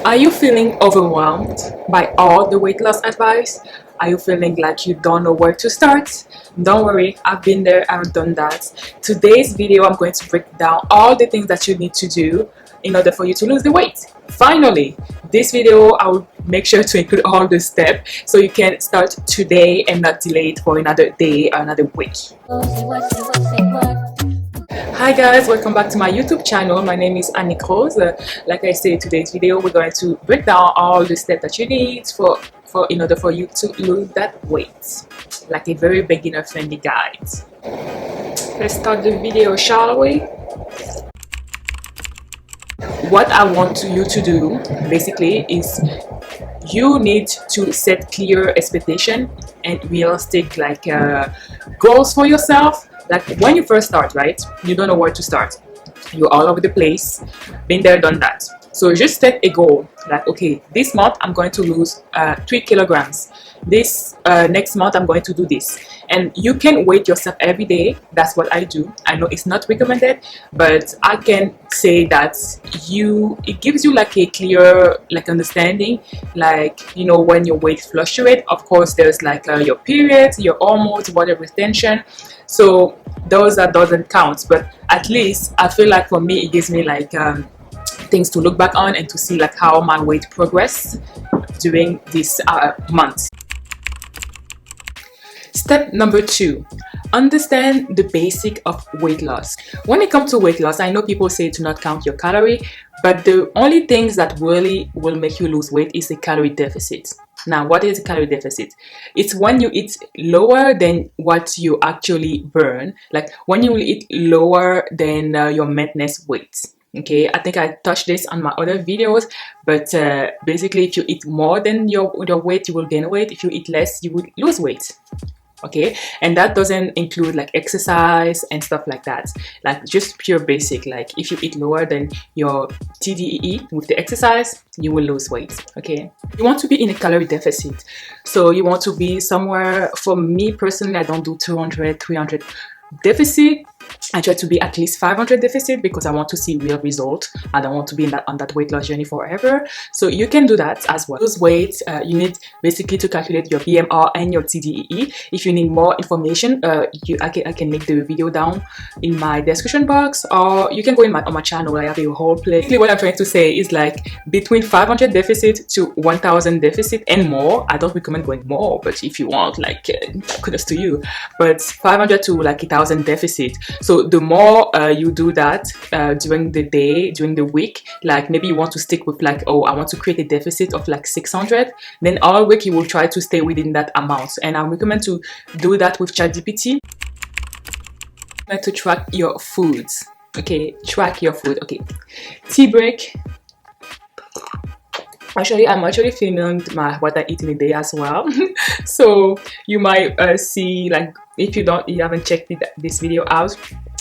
Are you feeling overwhelmed by all the weight loss advice? Are you feeling like you don't know where to start? Don't worry, I've been there, I've done that. Today's video, I'm going to break down all the things that you need to do in order for you to lose the weight. Finally, this video, I will make sure to include all the steps so you can start today and not delay it for another day or another week. Hi guys, welcome back to my YouTube channel. My name is Annick. Like I said, today's video we're going to break down all the steps that you need for in order for you to lose that weight, like a very beginner friendly guide. Let's start the video, shall we? What I want you to do basically is you need to set clear expectation and realistic goals for yourself. Like when you first start, right, you don't know where to start, you're all over the place, been there, done that. So just set a goal, like, okay, this month I'm going to lose 3 kilograms, this next month I'm going to do this, and you can weight yourself every day. That's what I do. I know it's not recommended, but I can say that it gives you like a clear understanding, like, you know, when your weight fluctuates. Of course there's like your periods, your hormones, whatever tension, so those that doesn't count, but at least I feel like for me it gives me like things to look back on and to see like how my weight progressed during this month. Step number 2, understand the basic of weight loss. When it comes to weight loss, I know people say to not count your calorie, but the only things that really will make you lose weight is a calorie deficit. Now, what is a calorie deficit? It's when you eat lower than what you actually burn, like when you eat lower than your maintenance weight. Okay, I think I touched this on my other videos, but basically if you eat more than your weight, you will gain weight. If you eat less, you will lose weight. Okay, and that doesn't include like exercise and stuff like that, like just pure basic. Like if you eat lower than your TDEE with the exercise, you will lose weight. Okay, you want to be in a calorie deficit, so you want to be somewhere. For me personally, I don't do 200 300 deficit. I try to be at least 500 deficit because I want to see real result. I don't want to be on that weight loss journey forever. So you can do that as well. Lose weight, you need basically to calculate your BMR and your TDEE. If you need more information, I can link the video down in my description box, or you can go on my channel. I have a whole play. Basically what I'm trying to say is like between 500 deficit to 1000 deficit and more. I don't recommend going more, but if you want, like kudos to you. But 500 to like 1000 deficit. So the more you do that during the day, during the week, like maybe you want to stick with like, oh, I want to create a deficit of like 600, then all week you will try to stay within that amount. And I recommend to do that with ChatGPT. To track your foods. Okay, track your food. Okay, tea break. Actually, I'm actually filming what I eat in a day as well. So you might see, like, if you haven't checked this video out,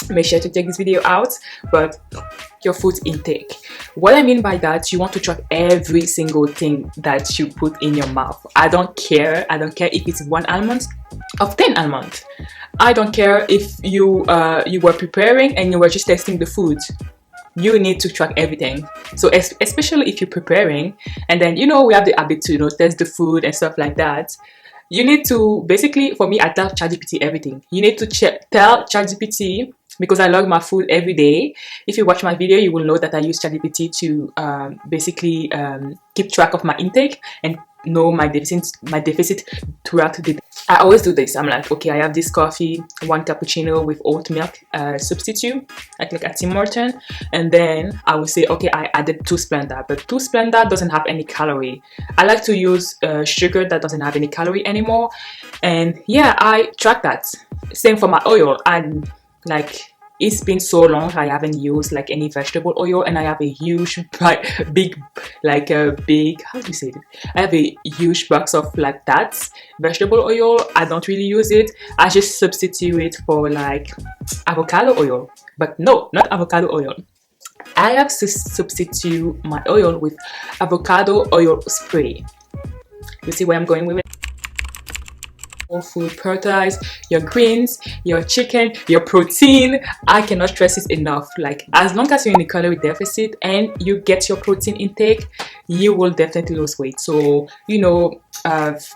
make sure to check this video out. But your food intake, what I mean by that, you want to track every single thing that you put in your mouth. I don't care if it's 1 almond of 10 almonds. I don't care if you were preparing and you were just testing the food. You need to track everything. So especially if you're preparing, and then, you know, we have the habit to, you know, test the food and stuff like that. You need to basically, for me, I tell ChatGPT everything. You need to tell ChatGPT, because I log my food every day. If you watch my video, you will know that I use ChatGPT to basically keep track of my intake and know my deficit throughout the day. I always do this. I'm like, okay, I have this coffee, 1 cappuccino with oat milk substitute, like at Tim Hortons, and then I will say, okay, I added 2 Splenda, but 2 Splenda doesn't have any calorie. I like to use sugar that doesn't have any calorie anymore, and yeah, I track that. Same for my oil. And like, it's been so long I haven't used like any vegetable oil, and I have a huge how do you say it? I have a huge box of like that vegetable oil. I don't really use it. I just substitute it for like avocado oil, but no, not avocado oil. I have to substitute my oil with avocado oil spray. You see where I'm going with it? whole food, prioritize your greens, your chicken, your protein. I cannot stress this enough. Like, as long as you're in a calorie deficit and you get your protein intake, you will definitely lose weight. So, you know,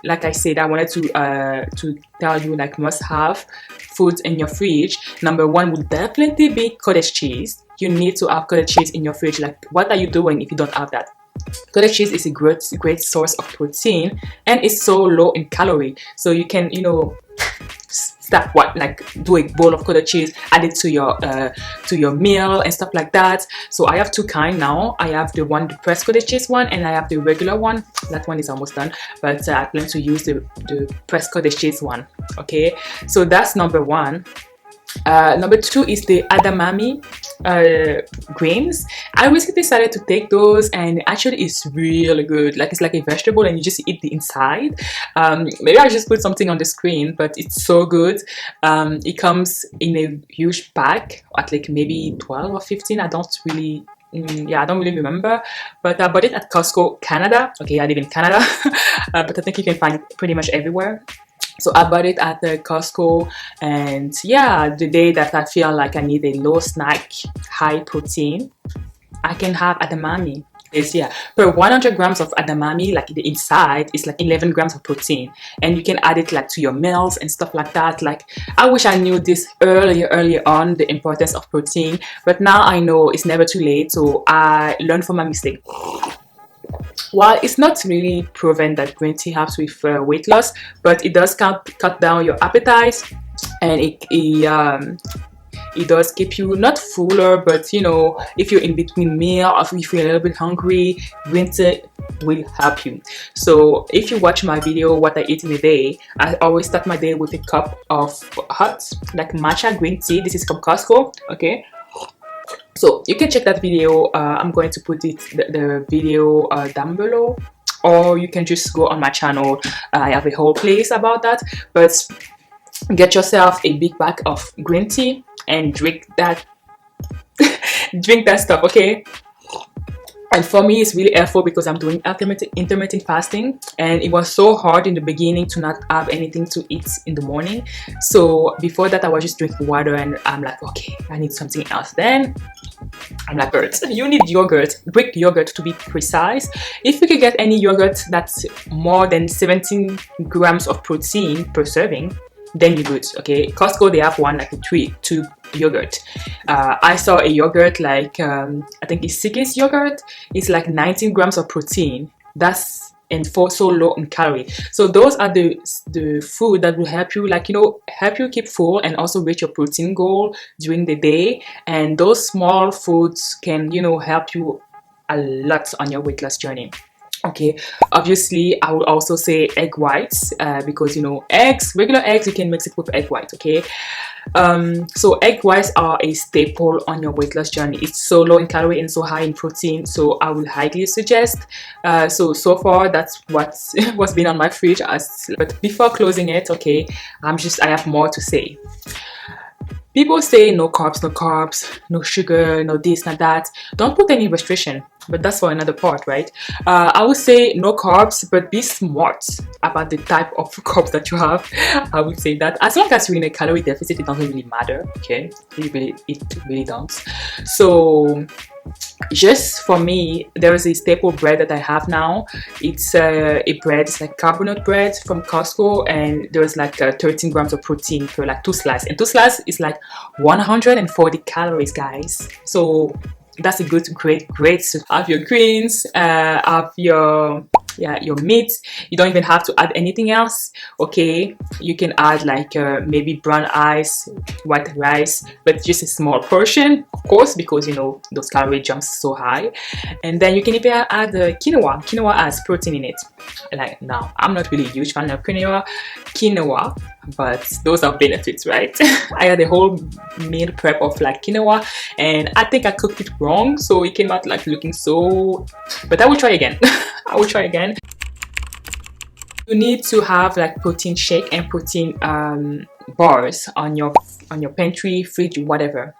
like I said, I wanted to tell you, like, must have foods in your fridge. Number one would definitely be cottage cheese. You need to have cottage cheese in your fridge. Like, what are you doing if you don't have that? Cottage cheese is a great source of protein, and it's so low in calorie. So you can, you know, start do a bowl of cottage cheese, add it to your meal and stuff like that. So I have two kind now. I have the pressed cottage cheese one, and I have the regular one. That one is almost done, but I plan to use the pressed cottage cheese one. Okay, so that's number one. Number two is the edamame grains. I recently decided to take those, and actually it's really good. Like, it's like a vegetable and you just eat the inside. Maybe I'll just put something on the screen, but it's so good. It comes in a huge pack at like maybe 12 or 15. I don't really remember, but I bought it at Costco, Canada. Okay, I live in Canada, but I think you can find it pretty much everywhere. So I bought it at the Costco, and yeah, the day that I feel like I need a low snack, high protein, I can have edamame. It's, yeah, per 100 grams of edamame, like the inside is like 11 grams of protein, and you can add it like to your meals and stuff like that. Like, I wish I knew this earlier on, the importance of protein, but now I know it's never too late. So I learned from my mistake. While it's not really proven that green tea helps with weight loss, but it does cut down your appetite, and it does keep you not fuller, but you know, if you're in between meal or if you're a little bit hungry, green tea will help you. So if you watch my video, what I eat in a day, I always start my day with a cup of hot, like matcha green tea. This is from Costco, okay? So you can check that video. I'm going to put the video down below, or you can just go on my channel. I have a whole playlist about that. But get yourself a big bag of green tea and drink that drink that stuff, okay? And for me, it's really helpful because I'm doing intermittent fasting, and it was so hard in the beginning to not have anything to eat in the morning. So before that, I was just drinking water, and I'm like, okay, I need something else. Then I'm like, you need yogurt, Greek yogurt to be precise. If you can get any yogurt that's more than 17 grams of protein per serving, then you're good. Okay, Costco, they have one like a 3-tube yogurt. I saw a yogurt like I think it's Sigis yogurt. It's like 19 grams of protein. That's and for so low in calorie. So those are the food that will help you, like, you know, help you keep full and also reach your protein goal during the day. And those small foods can, you know, help you a lot on your weight loss journey. Okay, obviously I would also say egg whites, because, you know, regular eggs, you can mix it with egg white. Okay, so egg whites are a staple on your weight loss journey. It's so low in calorie and so high in protein, so I will highly suggest. So far that's what's been on my fridge. But before closing it, okay, I have more to say. People say no carbs, no sugar, no this, no that. Don't put any restriction, but that's for another part, right? I would say no carbs, but be smart about the type of carbs that you have. I would say that as long as you're in a calorie deficit, it doesn't really matter, okay? It really don't. So just for me, there is a staple bread that I have now. It's a bread, it's like carbonate bread from Costco, and there's like 13 grams of protein per like 2 slices, and 2 slices is like 140 calories, guys. So that's a great have your greens, have your meat. You don't even have to add anything else. Okay, you can add like maybe brown rice, white rice, but just a small portion, of course, because, you know, those calorie jumps so high. And then you can even add quinoa has protein in it. Like, now I'm not really a huge fan of quinoa, but those are benefits, right? I had a whole meal prep of like quinoa, and I think I cooked it wrong, so it came out like looking so, but I will try again. I will try again. You need to have like protein shake and protein bars on your pantry, fridge, whatever.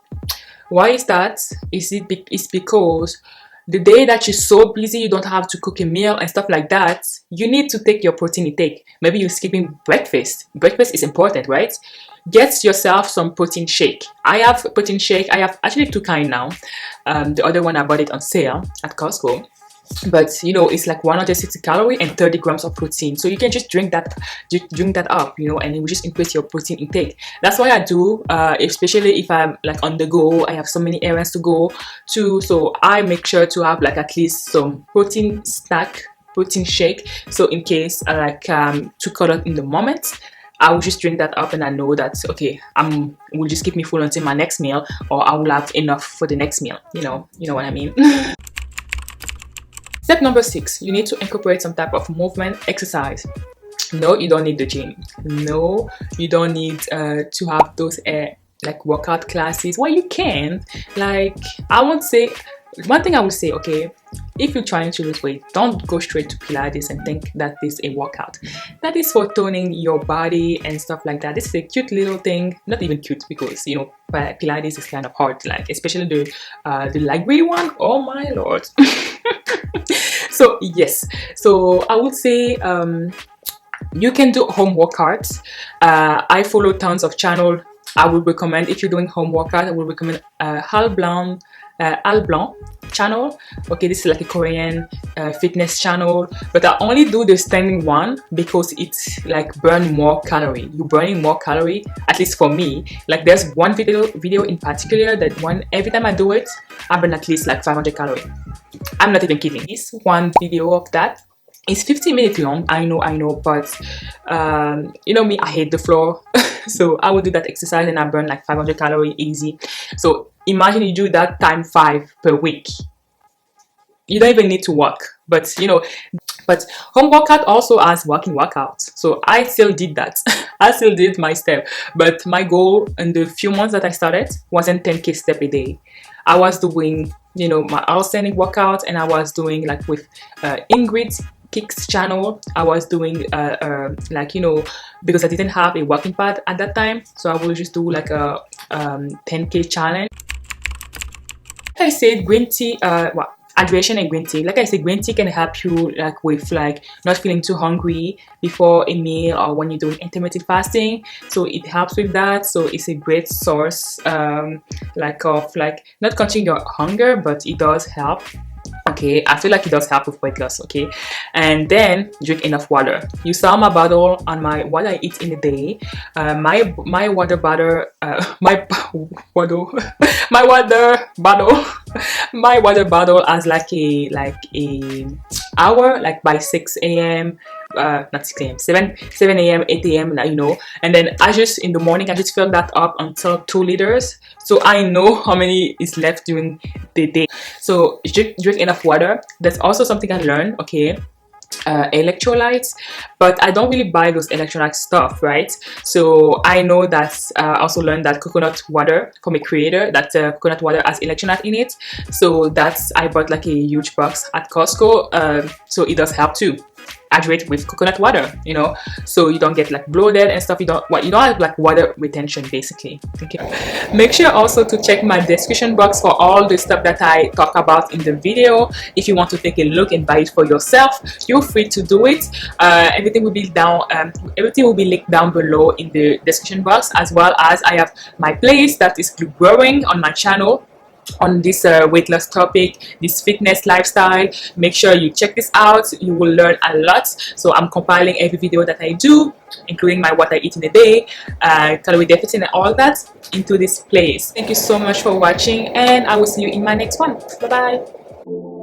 Why is that? It's because the day that you're so busy you don't have to cook a meal and stuff like that, you need to take your protein intake. Maybe you're skipping breakfast. Breakfast is important, right? Get yourself some protein shake. I have protein shake. I have actually two kind now. The other one I bought it on sale at Costco, but you know, it's like 160 calories and 30 grams of protein, so you can just drink that up, you know, and it will just increase your protein intake. That's why I do, especially if I'm like on the go, I have so many errands to go to, so I make sure to have like at least some protein snack, protein shake, so in case I like to cut out in the moment, I will just drink that up and I know that okay, it will just keep me full until my next meal, or I will have enough for the next meal, you know what I mean. Step number 6, you need to incorporate some type of movement exercise. No, you don't need the gym. No, you don't need to have those like workout classes. Well, you can. Like, I won't say, one thing I would say, okay, if you're trying to lose weight, don't go straight to Pilates and think that this is a workout. That is for toning your body and stuff like that. This is a cute little thing. Not even cute, because you know Pilates is kind of hard, like especially the lightweight one. Oh my lord. So yes, so I would say you can do home workouts. I follow tons of channel. I would recommend, if you're doing home workout, I would recommend Al Blanc channel. Okay, this is like a Korean fitness channel, but I only do the standing one because it's like burn more calorie. You're burning more calorie, at least for me. Like there's one video in particular that every time I do it, I burn at least like 500 calories. I'm not even kidding. This one video of that is 50 minutes long. I know, but you know me, I hate the floor. So I would do that exercise and I burn like 500 calories easy. So imagine you do that times 5 per week. You don't even need to walk, but you know, but home workout also has walking workouts. So I still did that. I still did my step, but my goal in the few months that I started wasn't 10K step a day. I was doing, you know, my outstanding workout, and I was doing like with Ingrid Kicks channel. I was doing like, you know, because I didn't have a walking pad at that time, so I would just do like a 10K challenge. Like I said, green tea, hydration and green tea. Like I said, green tea can help you like with like not feeling too hungry before a meal or when you're doing intermittent fasting. So it helps with that. So it's a great source like of like not quenching your hunger, but it does help. Okay, I feel like it does help with weight loss. Okay, and then drink enough water. You saw my bottle on my what I eat in a day. My water bottle, my bottle, my water bottle, my water bottle has like a hour, like by 6 a.m. Not 6 a.m. 7 a.m. 8 a.m. you know, and then I just in the morning I just fill that up until 2 liters, so I know how many is left during the day. So drink enough water. That's also something I learned. Okay, electrolytes, but I don't really buy those electrolyte stuff, right? So I know that I also learned that coconut water from a creator, that coconut water has electrolyte in it, so that's, I bought like a huge box at Costco, so it does help too. Hydrate with coconut water, you know, so you don't get like bloated and stuff. You don't have like water retention basically. Okay, make sure also to check my description box for all the stuff that I talk about in the video. If you want to take a look and buy it for yourself, you're free to do it. Everything will be down, everything will be linked down below in the description box, as well as I have my playlist that is growing on my channel on this weight loss topic, this fitness lifestyle. Make sure you check this out. You will learn a lot. So I'm compiling every video that I do, including my what I eat in a day, calorie deficit and all that, into this place. Thank you so much for watching, and I will see you in my next one. Bye bye.